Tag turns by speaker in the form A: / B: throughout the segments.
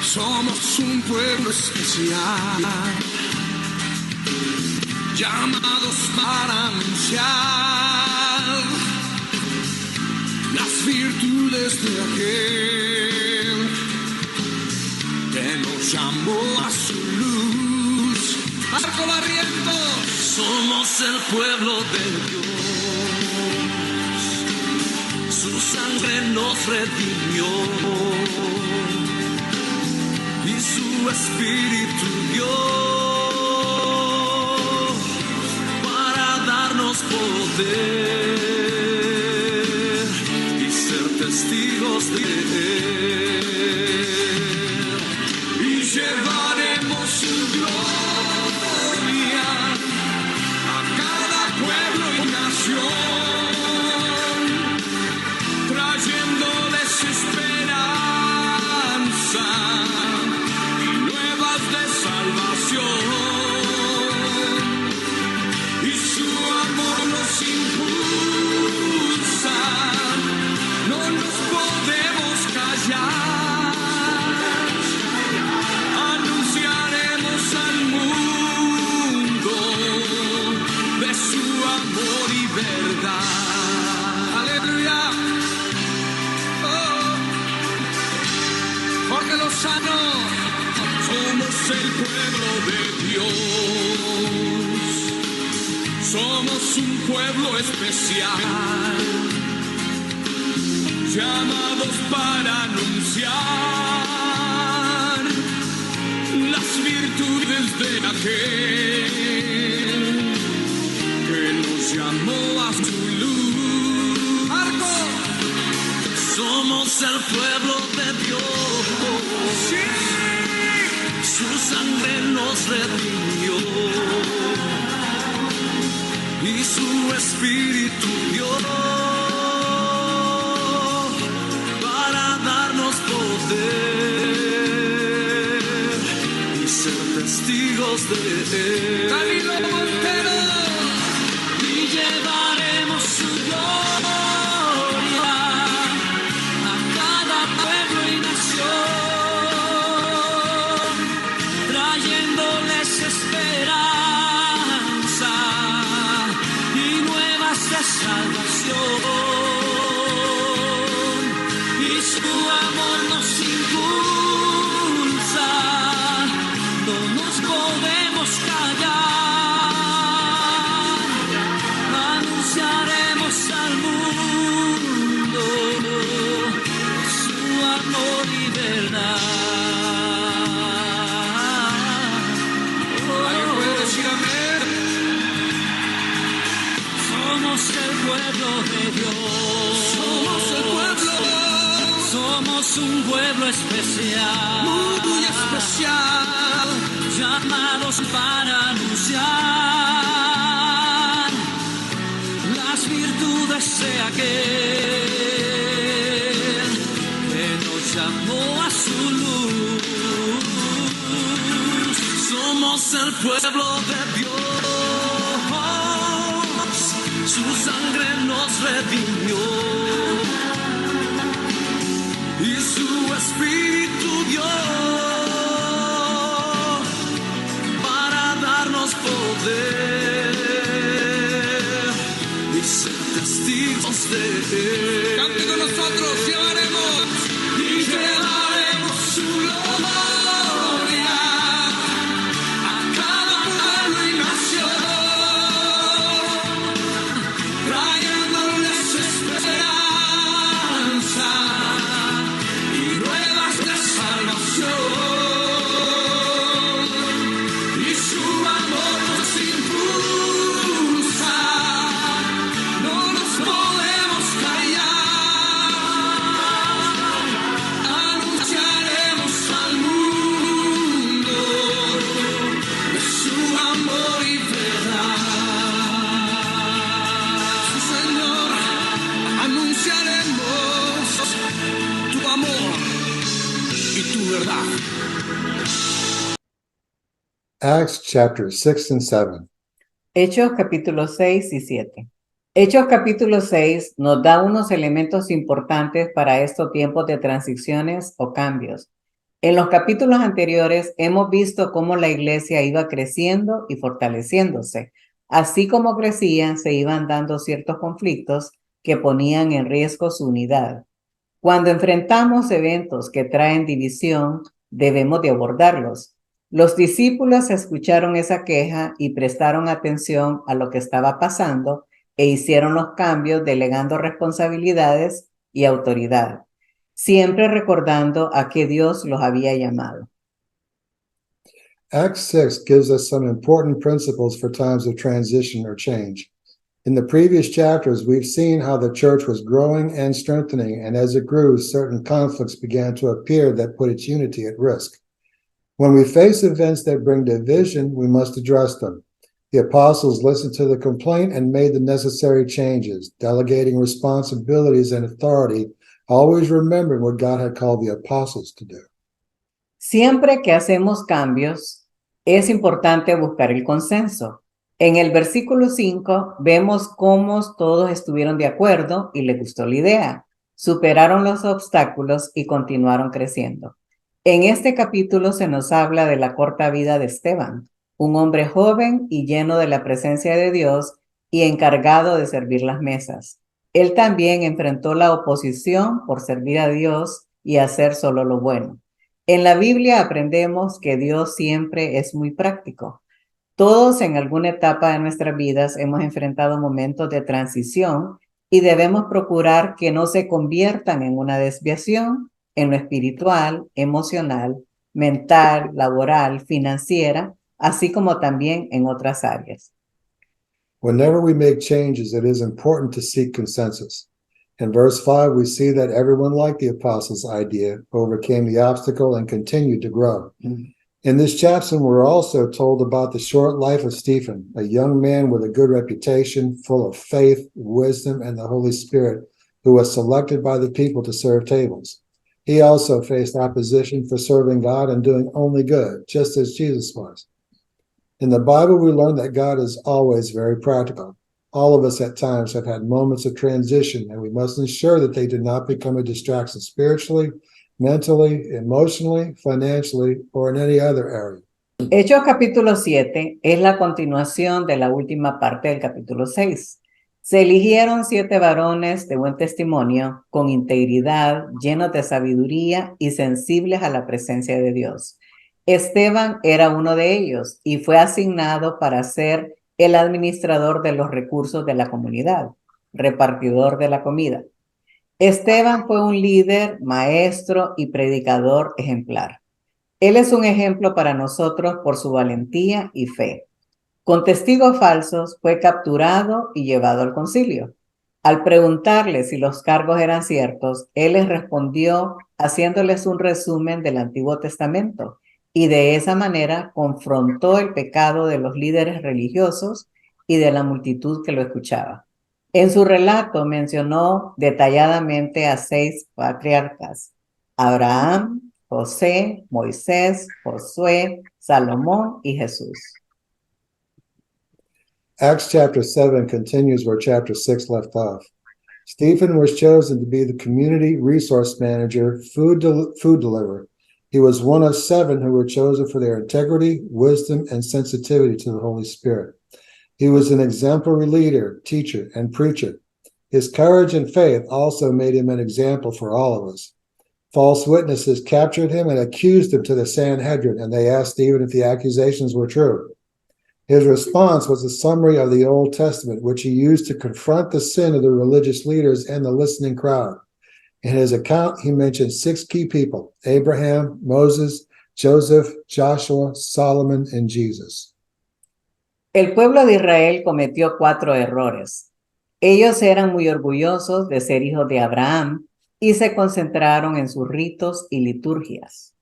A: Somos un pueblo especial, llamados para anunciar las virtudes de aquel que nos llamó a su luz. Marco Barrientos,
B: somos el pueblo de Dios, su sangre nos redimió y su espíritu dio para darnos poder y ser testigos de él, y llevaremos su gloria a cada pueblo y nación, trayéndoles esperanza y nuevas de salvación, y su amor nos impulsa, no nos podemos callar, anunciaremos al mundo de su amor y verdad.
A: aleluya. Oh, Jorge Lozano,
B: Somos el pueblo de Dios, somos un pueblo especial, llamados para anunciar las virtudes de aquel que nos llamó a su luz.
A: Marco,
B: Somos el pueblo de Dios,
A: sí,
B: su sangre nos redimió y su espíritu dio para darnos poder y ser testigos de él.
A: Camilo Montero,
B: Y llevaremos su gloria a cada pueblo y nación, trayéndoles esperanza y nuevas de salvación, y su amor nos impulsa, no nos podemos callar, anunciaremos al mundo su amor y verdad.
A: ¿alguien puede decir amén?
B: Somos el pueblo de Dios,
A: Somos el pueblo
B: somos un pueblo especial,
A: muy especial,
B: llamados para anunciar las virtudes de aquel que nos llamó a su luz. Somos el pueblo de Dios, su sangre nos redimió y su espíritu dio para darnos poder y ser testigos de él.
A: cante con nosotros, llevaremos
B: Y llevaremos su gloria a cada pueblo y nación, trayéndoles esperanza y nuevas de salvación, y su amor nos impulsa, no nos podemos callar, anunciaremos al mundo de su amor y verdad.
A: Sí, Señor, anunciaremos tu amor y tu verdad.
C: Acts chapter 6 and 7.
D: Hechos capítulos 6 y 7.
C: Hechos capítulo 6 nos da unos elementos importantes para estos tiempos de transiciones o cambios. En los capítulos anteriores hemos visto cómo la iglesia iba creciendo y fortaleciéndose. Así como crecían, se iban dando ciertos conflictos que ponían en riesgo su unidad. Cuando enfrentamos eventos que traen división, debemos de abordarlos. Los discípulos escucharon esa queja y prestaron atención a lo que estaba pasando e hicieron los cambios delegando responsabilidades y autoridad, siempre recordando a qué Dios los había llamado.
D: Acts 6 gives us some important principles for times of transition or change. In the previous chapters, we've seen how the church was growing and strengthening, and as it grew, certain conflicts began to appear that put its unity at risk. When we face events that bring division, we must address them. The apostles listened to the complaint and made the necessary changes, delegating responsibilities and authority, always remembering what God had called the apostles to do.
C: Siempre que hacemos cambios, es importante buscar el consenso. En el versículo 5 vemos cómo todos estuvieron de acuerdo y les gustó la idea, superaron los obstáculos y continuaron creciendo. En este capítulo se nos habla de la corta vida de Esteban, un hombre joven y lleno de la presencia de Dios y encargado de servir las mesas. Él también enfrentó la oposición por servir a Dios y hacer solo lo bueno. En la Biblia aprendemos que Dios siempre es muy práctico. Todos en alguna etapa de nuestras vidas hemos enfrentado momentos de transición y debemos procurar que no se conviertan en una desviación en lo espiritual, emocional, mental, laboral, financiera, así como también en otras áreas.
D: Whenever we make changes, it is important to seek consensus. In verse 5, we see that everyone liked the apostles' idea, overcame the obstacle, and continued to grow. In this chapter, we're also told about the short life of Stephen, a young man with a good reputation, full of faith, wisdom, and the Holy Spirit, who was selected by the people to serve tables. He also faced opposition for serving God and doing only good, just as Jesus was. In the Bible, we learn that God is always very practical. All of us at times have had moments of transition, and we must ensure that they do not become a distraction spiritually, mentally, emotionally, financially, or in any other area.
C: Hechos capítulo 7 es la continuación de la última parte del capítulo 6. Se eligieron 7 varones de buen testimonio, con integridad, llenos de sabiduría y sensibles a la presencia de Dios. Esteban era uno de ellos y fue asignado para ser el administrador de los recursos de la comunidad, repartidor de la comida. Esteban fue un líder, maestro y predicador ejemplar. Él es un ejemplo para nosotros por su valentía y fe. Con testigos falsos fue capturado y llevado al concilio. Al preguntarle si los cargos eran ciertos, él les respondió haciéndoles un resumen del Antiguo Testamento y de esa manera confrontó el pecado de los líderes religiosos y de la multitud que lo escuchaba. En su relato mencionó detalladamente a 6 patriarcas: Abraham, José, Moisés, Josué, Salomón y Jesús.
D: Acts chapter 7 continues where chapter 6 left off. Stephen was chosen to be the community resource manager, food deliverer. He was one of 7 who were chosen for their integrity, wisdom, and sensitivity to the Holy Spirit. He was an exemplary leader, teacher, and preacher. His courage and faith also made him an example for all of us. False witnesses captured him and accused him to the Sanhedrin, and they asked Stephen if the accusations were true. His response was a summary of the Old Testament, which he used to confront the sin of the religious leaders and the listening crowd. In his account, he mentioned 6 key people: Abraham, Moses, Joseph, Joshua, Solomon, and Jesus.
C: El pueblo de Israel cometió 4 errores. Ellos eran muy orgullosos de ser hijos de Abraham y se concentraron en sus ritos y liturgias.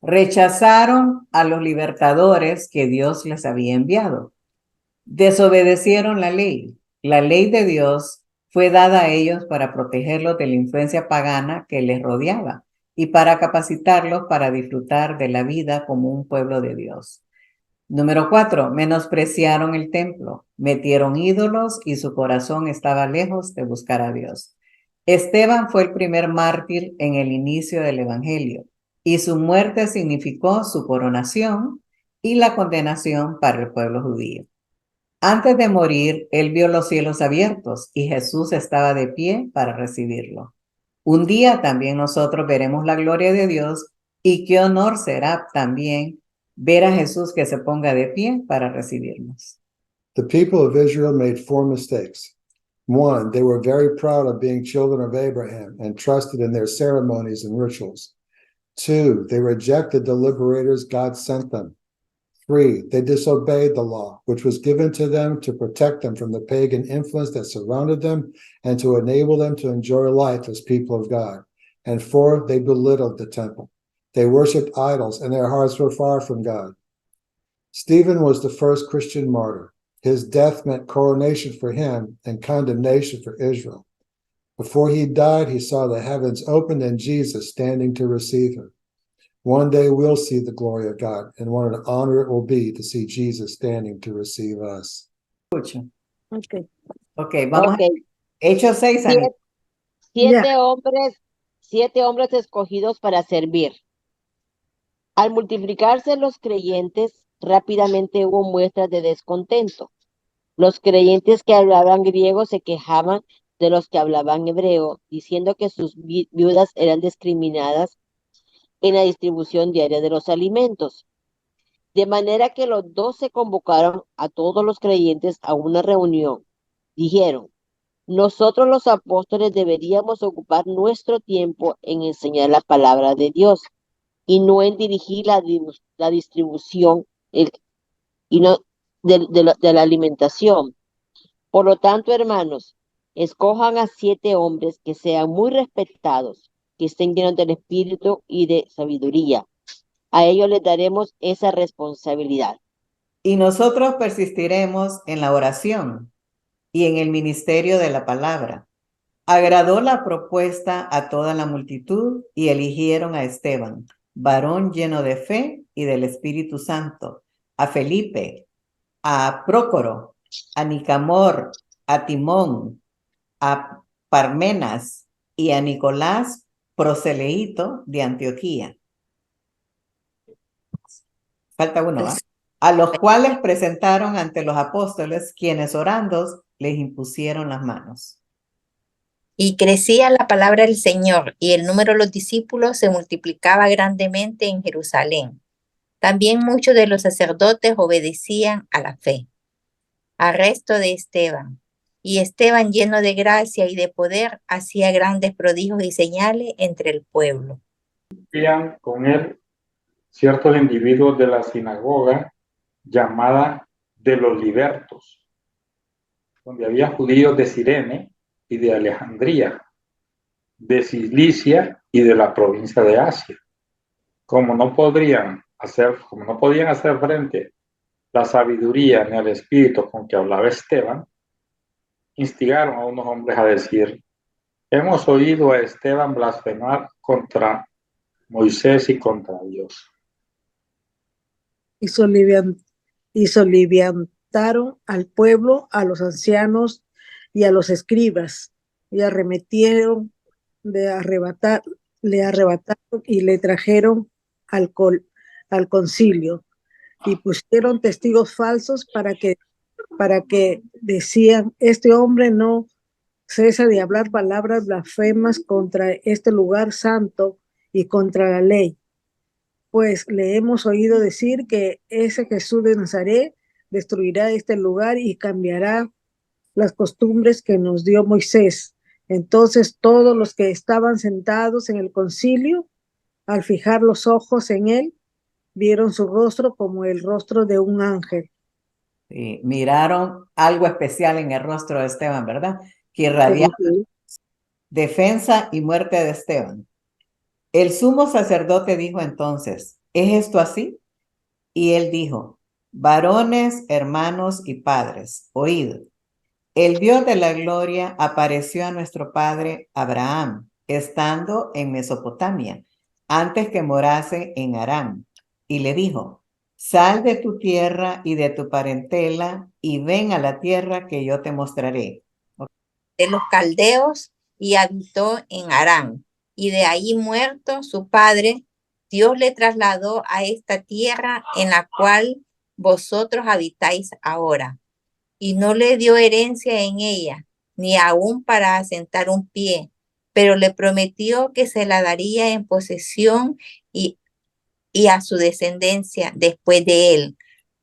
C: Rechazaron a los libertadores que Dios les había enviado. Desobedecieron la ley. La ley de Dios fue dada a ellos para protegerlos de la influencia pagana que les rodeaba y para capacitarlos para disfrutar de la vida como un pueblo de Dios. Número 4, menospreciaron el templo, metieron ídolos y su corazón estaba lejos de buscar a Dios. Esteban fue el primer mártir en el inicio del evangelio y su muerte significó su coronación y la condenación para el pueblo judío. Antes de morir, él vio los cielos abiertos y Jesús estaba de pie para recibirlo. Un día también nosotros veremos la gloria de Dios y qué honor será también ver a Jesús que se ponga de pie para recibirnos.
D: The people of Israel made 4 mistakes. 1, they were very proud of being children of Abraham and trusted in their ceremonies and rituals. 2, they rejected the liberators God sent them. 3, they disobeyed the law, which was given to them to protect them from the pagan influence that surrounded them and to enable them to enjoy life as people of God. And 4, they belittled the temple. They worshipped idols, and their hearts were far from God. Stephen was the first Christian martyr. His death meant coronation for him and condemnation for Israel. Before he died, he saw the heavens opened and Jesus standing to receive him. One day we'll see the glory of God, and what an honor it will be to see Jesus standing to receive us.
C: Escucho.
E: Okay.
C: Ok, vamos
F: Ok,
C: a Hechos 6. Ana.
F: siete hombres escogidos para servir. Al multiplicarse los creyentes, rápidamente hubo muestras de descontento. Los creyentes que hablaban griego se quejaban de los que hablaban hebreo, diciendo que sus viudas eran discriminadas en la distribución diaria de los alimentos. De manera que los 12 convocaron a todos los creyentes a una reunión. Dijeron: nosotros los apóstoles deberíamos ocupar nuestro tiempo en enseñar la palabra de Dios y no en dirigir la distribución y no de la alimentación. Por lo tanto, hermanos, escojan a 7 hombres que sean muy respetados, que estén llenos del espíritu y de sabiduría. A ellos les daremos esa responsabilidad.
C: Y nosotros persistiremos en la oración y en el ministerio de la palabra. Agradó la propuesta a toda la multitud y eligieron a Esteban, varón lleno de fe y del Espíritu Santo, a Felipe, a Prócoro, a Nicamor, a Timón, a Parmenas y a Nicolás, proseleíto de Antioquía. Falta uno, ¿va? A los cuales presentaron ante los apóstoles, quienes orando les impusieron las manos.
E: Y crecía la palabra del Señor, y el número de los discípulos se multiplicaba grandemente en Jerusalén. También muchos de los sacerdotes obedecían a la fe. Arresto de Esteban. Y Esteban, lleno de gracia y de poder, hacía grandes prodigios y señales entre el pueblo.
B: Vivían con él ciertos individuos de la sinagoga llamada de los libertos, donde había judíos de Cirene y de Alejandría, de Cilicia y de la provincia de Asia. Como no podían hacer frente la sabiduría ni al espíritu con que hablaba Esteban, instigaron a unos hombres a decir: hemos oído a Esteban blasfemar contra Moisés y contra Dios.
G: Y soliviantaron al pueblo, a los ancianos y a los escribas, y arremetieron le arrebataron y le trajeron al concilio, y pusieron testigos falsos para que decían: este hombre no cesa de hablar palabras blasfemas contra este lugar santo y contra la ley. Pues le hemos oído decir que ese Jesús de Nazaret destruirá este lugar y cambiará las costumbres que nos dio Moisés. Entonces todos los que estaban sentados en el concilio, al fijar los ojos en él, vieron su rostro como el rostro de un ángel.
C: Sí, miraron algo especial en el rostro de Esteban, ¿verdad? Que irradiaba defensa y muerte de Esteban. El sumo sacerdote dijo entonces: ¿es esto así? Y él dijo: varones, hermanos y padres, oíd. El Dios de la gloria apareció a nuestro padre Abraham, estando en Mesopotamia, antes que morase en Aram, y le dijo: Sal de tu tierra y de tu parentela y ven a la tierra que yo te mostraré.
E: De los caldeos y habitó en Harán. Y de ahí muerto su padre, Dios le trasladó a esta tierra en la cual vosotros habitáis ahora. Y no le dio herencia en ella, ni aún para asentar un pie, pero le prometió que se la daría en posesión y a su descendencia después de él,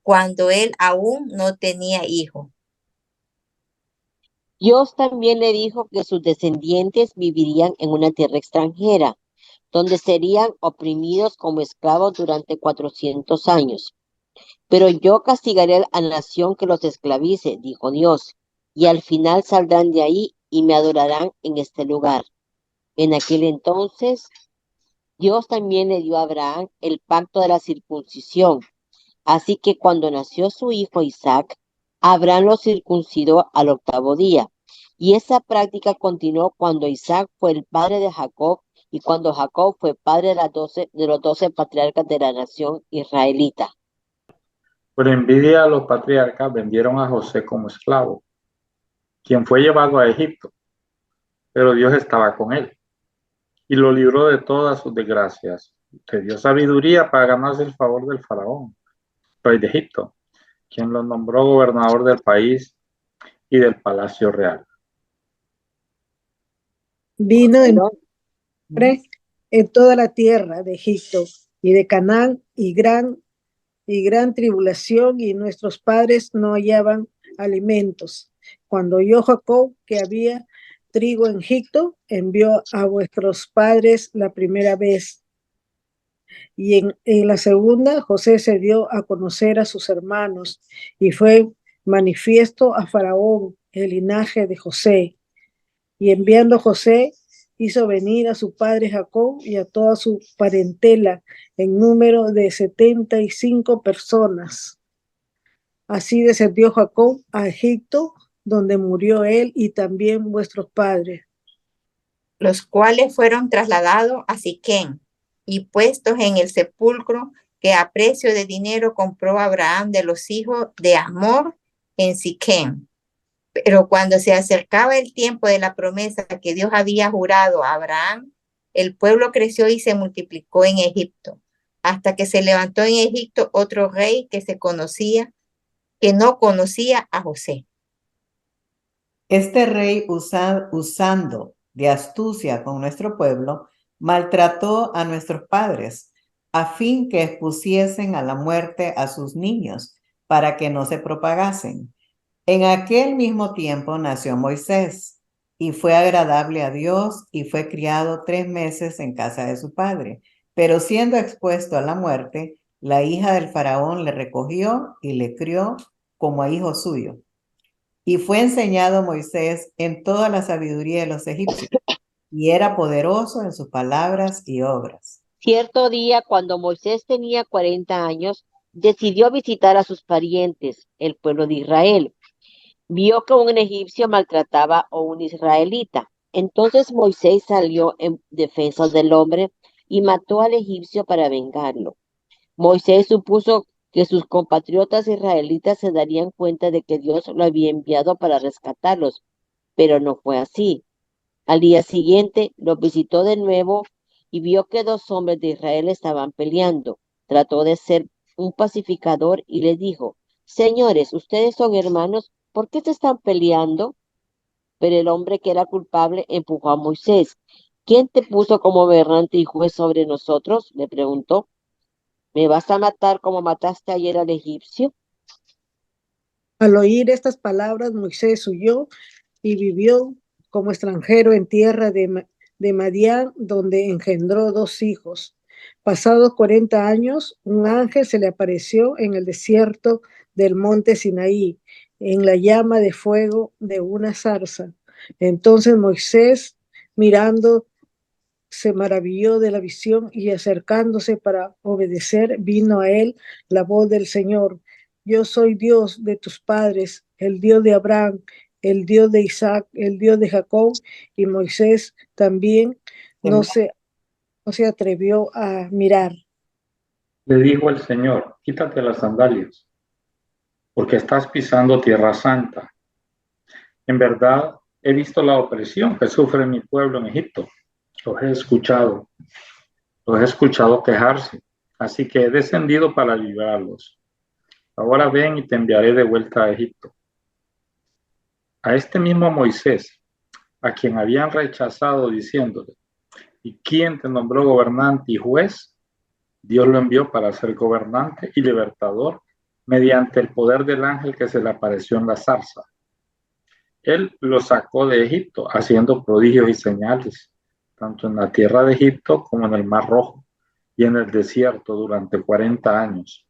E: cuando él aún no tenía hijo.
F: Dios también le dijo que sus descendientes vivirían en una tierra extranjera, donde serían oprimidos como esclavos durante 400 años. Pero yo castigaré a la nación que los esclavice, dijo Dios, y al final saldrán de ahí y me adorarán en este lugar. En aquel entonces, Dios también le dio a Abraham el pacto de la circuncisión. Así que cuando nació su hijo Isaac, Abraham lo circuncidó al 8º día. Y esa práctica continuó cuando Isaac fue el padre de Jacob y cuando Jacob fue padre de los 12 patriarcas de la nación israelita.
B: Por envidia los patriarcas vendieron a José como esclavo, quien fue llevado a Egipto, pero Dios estaba con él y lo libró de todas sus desgracias. Le dio sabiduría para ganarse el favor del faraón, rey de Egipto, quien lo nombró gobernador del país y del palacio real.
G: Vino en
F: Bueno,
G: hambre en toda la tierra de Egipto y de Canaán y gran tribulación, y nuestros padres no hallaban alimentos. Cuando oyó Jacob que había trigo en Egipto, envió a vuestros padres la primera vez. Y en la segunda, José se dio a conocer a sus hermanos y fue manifiesto a Faraón el linaje de José. Y enviando José, hizo venir a su padre Jacob y a toda su parentela en número de 75 personas. Así descendió Jacob a Egipto, donde murió él y también vuestros padres.
E: Los cuales fueron trasladados a Siquem y puestos en el sepulcro que a precio de dinero compró Abraham de los hijos de Amor en Siquem. Pero cuando se acercaba el tiempo de la promesa que Dios había jurado a Abraham, el pueblo creció y se multiplicó en Egipto, hasta que se levantó en Egipto otro rey que no conocía a José.
C: Este rey, usando de astucia con nuestro pueblo, maltrató a nuestros padres, a fin que expusiesen a la muerte a sus niños, para que no se propagasen. En aquel mismo tiempo nació Moisés, y fue agradable a Dios, y fue criado 3 meses en casa de su padre. Pero siendo expuesto a la muerte, la hija del faraón le recogió y le crió como a hijo suyo. Y fue enseñado Moisés en toda la sabiduría de los egipcios, y era poderoso en sus palabras y obras.
F: cierto día, cuando Moisés tenía 40 años, decidió visitar a sus parientes, el pueblo de Israel. Vio que un egipcio maltrataba a un israelita. Entonces Moisés salió en defensa del hombre y mató al egipcio para vengarlo. Moisés supuso que sus compatriotas israelitas se darían cuenta de que Dios lo había enviado para rescatarlos, pero no fue así. Al día siguiente los visitó de nuevo y vio que 2 hombres de Israel estaban peleando. Trató de ser un pacificador y les dijo: Señores, ustedes son hermanos, ¿por qué se están peleando? Pero el hombre que era culpable empujó a Moisés. ¿Quién te puso como gobernante y juez sobre nosotros?, le preguntó. ¿Me vas a matar como mataste ayer al egipcio?
G: Al oír estas palabras, Moisés huyó y vivió como extranjero en tierra de Madián, donde engendró 2 hijos. Pasados 40 años, un ángel se le apareció en el desierto del monte Sinaí, en la llama de fuego de una zarza. Entonces Moisés, mirando, se maravilló de la visión y acercándose para obedecer, vino a él la voz del Señor: Yo soy Dios de tus padres, el Dios de Abraham, el Dios de Isaac, el Dios de Jacob. Y Moisés también no se atrevió a mirar.
B: Le dijo el Señor, quítate las sandalias, porque estás pisando tierra santa. En verdad, he visto la opresión que sufre mi pueblo en Egipto. Los he escuchado quejarse, así que he descendido para librarlos. Ahora ven y te enviaré de vuelta a Egipto. A este mismo Moisés, a quien habían rechazado diciéndole, ¿y quién te nombró gobernante y juez? Dios lo envió para ser gobernante y libertador mediante el poder del ángel que se le apareció en la zarza. Él lo sacó de Egipto haciendo prodigios y señales, tanto en la tierra de Egipto como en el Mar Rojo y en el desierto durante 40 años.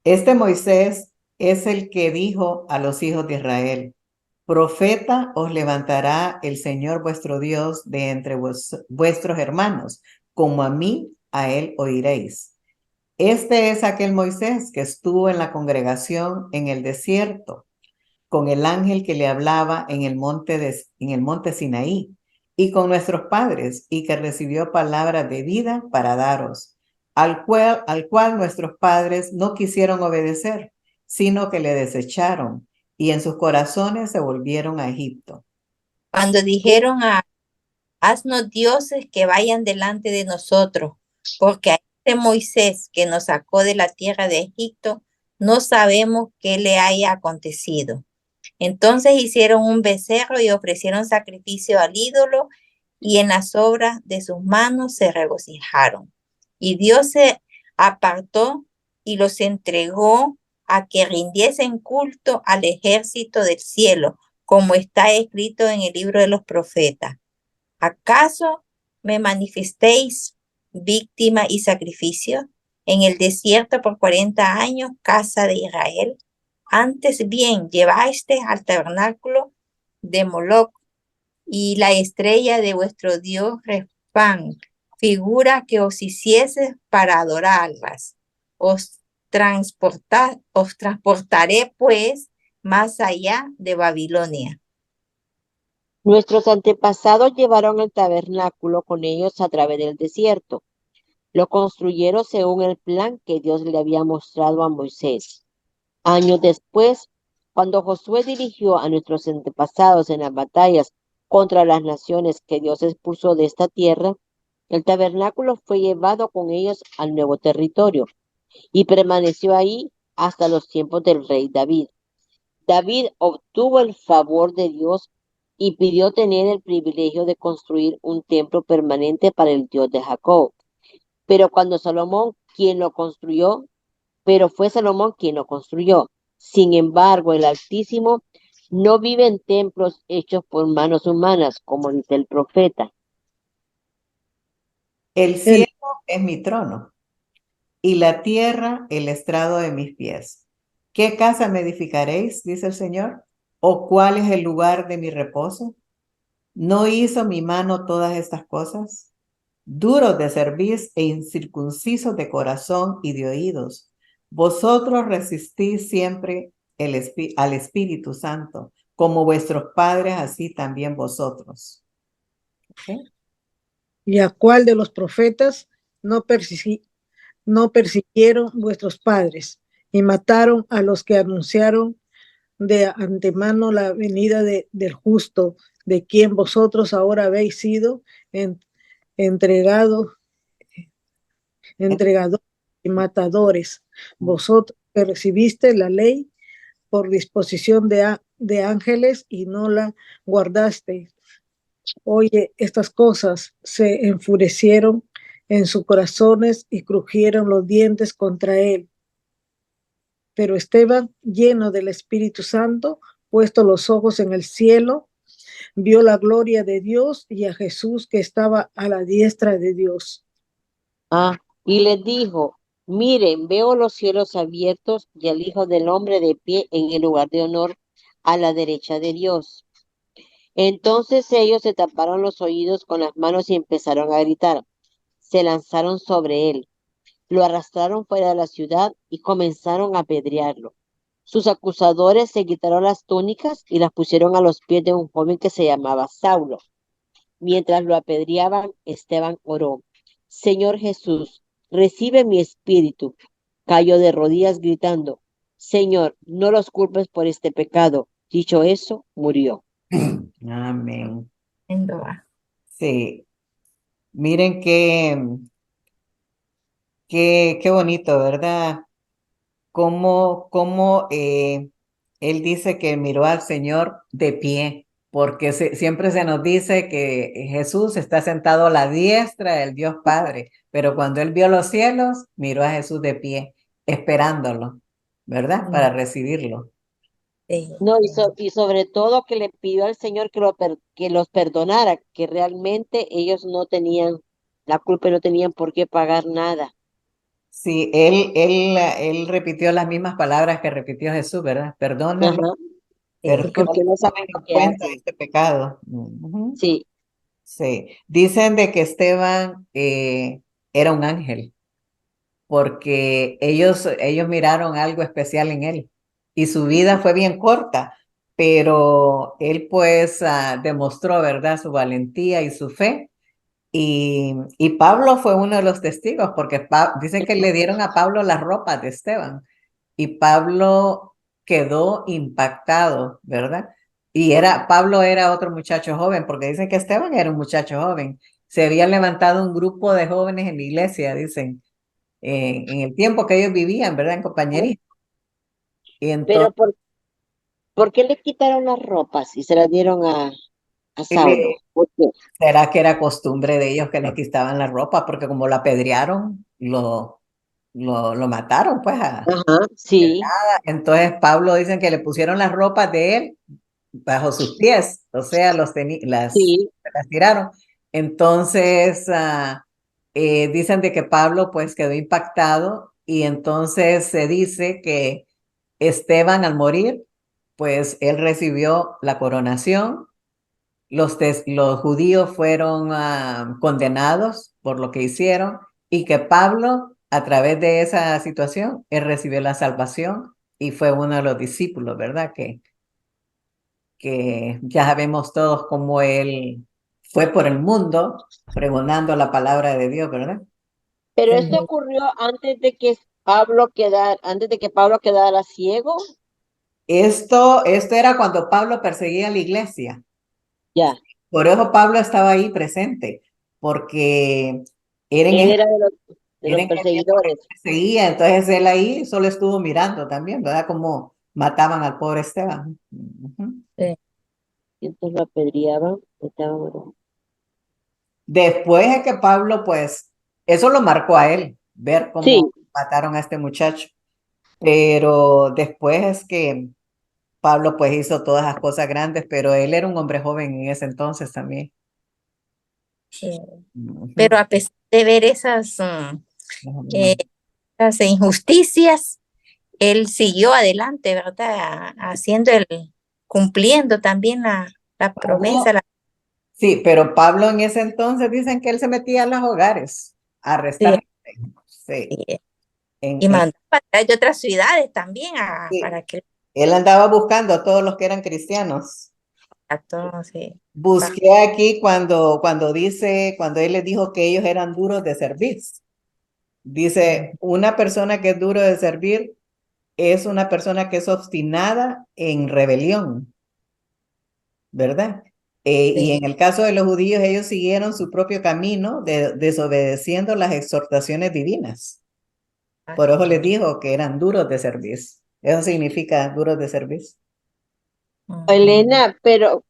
C: Este Moisés es el que dijo a los hijos de Israel, profeta os levantará el Señor vuestro Dios de entre vuestros hermanos, como a mí, a él oiréis. Este es aquel Moisés que estuvo en la congregación en el desierto, con el ángel que le hablaba en el monte Sinaí, y con nuestros padres, y que recibió palabras de vida para daros, al cual nuestros padres no quisieron obedecer, sino que le desecharon, y en sus corazones se volvieron a Egipto.
E: Cuando dijeron haznos dioses que vayan delante de nosotros, porque a este Moisés que nos sacó de la tierra de Egipto, no sabemos qué le haya acontecido. Entonces hicieron un becerro y ofrecieron sacrificio al ídolo, y en las obras de sus manos se regocijaron. Y Dios se apartó y los entregó a que rindiesen culto al ejército del cielo, como está escrito en el libro de los profetas. ¿Acaso me manifestéis víctima y sacrificio en el desierto por 40 años, casa de Israel? Antes bien llevasteis al tabernáculo de Moloc y la estrella de vuestro dios Refán, figura que os hicieses para adorarlas. Os transportaré pues más allá de Babilonia.
F: Nuestros antepasados llevaron el tabernáculo con ellos a través del desierto. Lo construyeron según el plan que Dios le había mostrado a Moisés. Años después, cuando Josué dirigió a nuestros antepasados en las batallas contra las naciones que Dios expulsó de esta tierra, el tabernáculo fue llevado con ellos al nuevo territorio y permaneció ahí hasta los tiempos del rey David. David obtuvo el favor de Dios y pidió tener el privilegio de construir un templo permanente para el Dios de Jacob. Pero fue Salomón quien lo construyó. Sin embargo, el Altísimo no vive en templos hechos por manos humanas, como dice el profeta.
C: El cielo es mi trono, y la tierra el estrado de mis pies. ¿Qué casa me edificaréis? Dice el Señor. ¿O cuál es el lugar de mi reposo? ¿No hizo mi mano todas estas cosas? Duros de cerviz e incircuncisos de corazón y de oídos, vosotros resistís siempre al Espíritu Santo, como vuestros padres, así también vosotros. ¿Okay?
G: ¿Y a cuál de los profetas no persiguieron vuestros padres y mataron a los que anunciaron de antemano la venida del justo, de quien vosotros ahora habéis sido entregados y matadores? Vosotros que recibiste la ley por disposición de ángeles y no la guardaste. Oye, estas cosas se enfurecieron en sus corazones y crujieron los dientes contra él. Pero Esteban, lleno del Espíritu Santo, puesto los ojos en el cielo, vio la gloria de Dios y a Jesús que estaba a la diestra de Dios.
F: Y les dijo, miren, veo los cielos abiertos y al Hijo del Hombre de pie en el lugar de honor a la derecha de Dios. Entonces ellos se taparon los oídos con las manos y empezaron a gritar. Se lanzaron sobre él, lo arrastraron fuera de la ciudad y comenzaron a apedrearlo. Sus acusadores se quitaron las túnicas y las pusieron a los pies de un joven que se llamaba Saulo. Mientras lo apedreaban, Esteban oró, Señor Jesús, recibe mi espíritu. Cayó de rodillas gritando, Señor, no los culpes por este pecado. Dicho eso, murió.
C: Amén.
E: Endo,
C: Sí, miren qué bonito, ¿verdad? Cómo él dice que miró al Señor de pie, porque siempre se nos dice que Jesús está sentado a la diestra del Dios Padre, pero cuando él vio los cielos, miró a Jesús de pie, esperándolo, ¿verdad? Para recibirlo.
E: sí.
F: No, y sobre todo que le pidió al Señor que los perdonara, que realmente ellos no tenían la culpa y no tenían por qué pagar nada.
C: Sí, él repitió las mismas palabras que repitió Jesús, ¿verdad? Perdónenlo,
F: Ajá,
E: Sí.
F: porque
C: no
F: no saben
C: tomen
F: lo
C: en
F: que
C: cuenta
F: hacen.
C: este pecado. Ujú.
F: Sí,
C: Sí, dicen de que Esteban era un ángel, porque ellos miraron algo especial en él y su vida fue bien corta, pero él pues demostró, ¿verdad?, su valentía y su fe. Y Pablo fue uno de los testigos, porque dicen que le dieron a Pablo las ropas de Esteban y Pablo quedó impactado, ¿verdad? Pablo era otro muchacho joven, porque dicen que Esteban era un muchacho joven. Se había levantado un grupo de jóvenes en la iglesia, dicen, en el tiempo que ellos vivían, ¿verdad? En compañería. Y
F: pero
C: entonces,
F: ¿por qué le quitaron las ropas y se las dieron a Saulo? ¿Por qué?
C: ¿será que era costumbre de ellos que les quitaban la ropa? Porque como lo apedrearon, lo mataron, pues.
F: Ajá, sí,
C: Entonces Pablo dicen que le pusieron las ropas de él bajo sus pies, o sea,
F: sí,
C: las tiraron. Entonces, dicen de que Pablo pues quedó impactado y entonces se dice que Esteban al morir, pues él recibió la coronación, los judíos fueron condenados por lo que hicieron y que Pablo, a través de esa situación, él recibió la salvación y fue uno de los discípulos, ¿verdad? Que ya sabemos todos cómo él fue por el mundo pregonando la palabra de Dios, ¿verdad?
F: pero
E: Sí.
F: esto ocurrió antes de que Pablo quedara ciego.
C: Esto era cuando Pablo perseguía a la iglesia.
F: Ya,
C: Por eso Pablo estaba ahí presente, porque era en
F: él
C: esa,
F: era de
C: era
F: los
C: en esa época que
F: perseguidores.
C: perseguía, entonces él ahí solo estuvo mirando también, ¿verdad? Como mataban al pobre Esteban. Ujú.
E: Sí.
F: Y entonces lo apedreaban. Estaba bueno.
C: Después de que Pablo, pues, eso lo marcó a él, ver
F: Sí,
C: cómo mataron a este muchacho. Pero después es que Pablo pues hizo todas las cosas grandes, pero él era un hombre joven en ese entonces también.
E: Sí.
C: Ujú.
E: Pero a pesar de ver eh, esas injusticias, él siguió adelante, ¿verdad? Cumpliendo también la promesa.
C: Pablo, sí, pero Pablo en ese entonces dicen que él se metía a los hogares a
E: Sí,
C: arrestar gente. Sí,
E: sí.
C: en,
E: Y
C: en-
E: mandó para de otras ciudades también
C: sí.
E: para que
C: Él andaba buscando a todos los que eran cristianos.
E: a todos, sí.
C: Busqué aquí cuando él les dijo que ellos eran duros de servir. Dice, una persona que es duro de servir es una persona que es obstinada en rebelión, ¿verdad? Y
E: Sí.
C: en el caso de los judíos, ellos siguieron su propio camino desobedeciendo las exhortaciones divinas. Por eso les dijo que eran duros de servir. Eso significa duros de servir.
E: Ujú.
F: Elena, pero,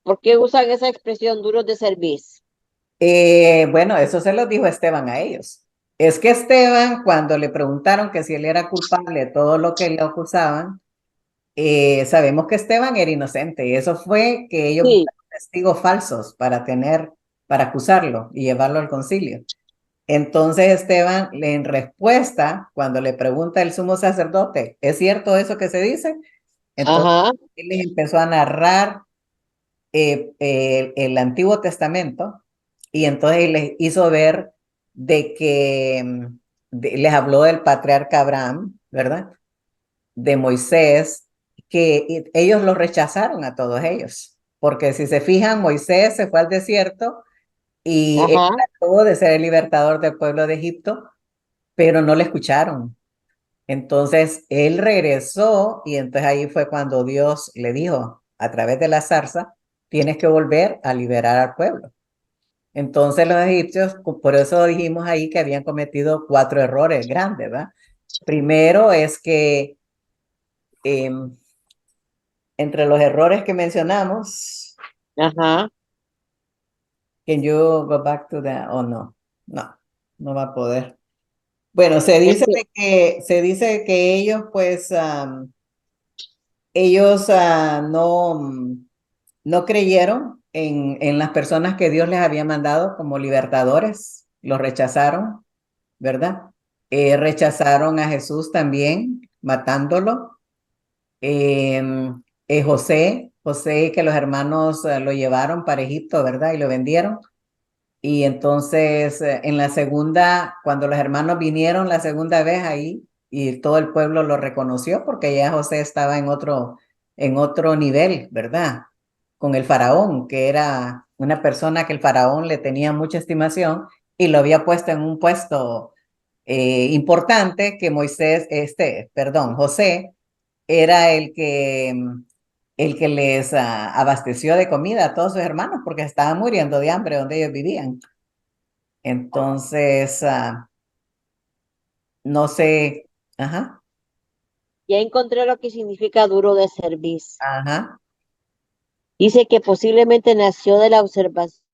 F: ¿por qué usan esa expresión duros de servicio?
C: Bueno, eso se lo dijo Esteban a ellos. Es que Esteban, cuando le preguntaron que si él era culpable de todo lo que le acusaban, sabemos que Esteban era inocente y eso fue que ellos
F: Sí,
C: buscaron testigos falsos para acusarlo y llevarlo al concilio. Entonces Esteban, en respuesta, cuando le pregunta el sumo sacerdote, ¿es cierto eso que se dice? Entonces
F: ajá,
C: él les empezó a narrar el Antiguo Testamento y entonces les hizo ver de que les habló del patriarca Abraham, ¿verdad? De Moisés, que ellos lo rechazaron a todos ellos, porque si se fijan, Moisés se fue al desierto y él
F: Ajá.
C: trató de ser el libertador del pueblo de Egipto, pero no le escucharon. Entonces él regresó y entonces ahí fue cuando Dios le dijo a través de la zarza, tienes que volver a liberar al pueblo. Entonces los egipcios, por eso dijimos ahí que habían cometido 4 errores grandes, ¿verdad? Primero es que entre los errores que mencionamos,
F: Ajá.
C: can you go back to that? Oh, no, no va a poder. Bueno, se
F: Es
C: dice
F: que,
C: que ellos, pues, ellos no creyeron en las personas que Dios les había mandado como libertadores, los rechazaron, ¿verdad? Rechazaron a Jesús también, matándolo. José, que los hermanos lo llevaron para Egipto, ¿verdad? Y lo vendieron. Y entonces en la segunda, cuando los hermanos vinieron la segunda vez ahí y todo el pueblo lo reconoció porque ya José estaba en otro nivel, ¿verdad? Con el faraón, que era una persona que el faraón le tenía mucha estimación y lo había puesto en un puesto importante que José era el que les abasteció de comida a todos sus hermanos porque estaban muriendo de hambre donde ellos vivían. Entonces, no sé, ajá,
F: ya encontré lo que significa duro de servir.
C: ajá,
F: Dice que posiblemente nació de la observación